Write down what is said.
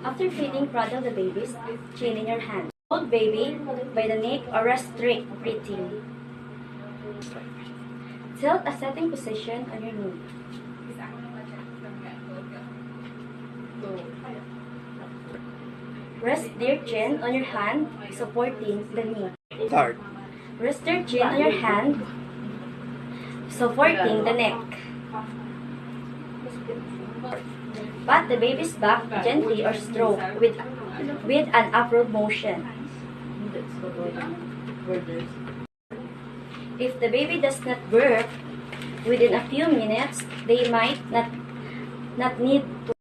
After feeding, cradle the baby's chin in your hand. Hold baby by the neck or restrict breathing. Tilt a sitting position on your knee. Rest their chin on your hand, supporting the knee. Start. Rest their chin on your hand, supporting the neck. Pat the baby's back gently or stroke with an upward motion. If the baby does not burp within a few minutes, they might not need to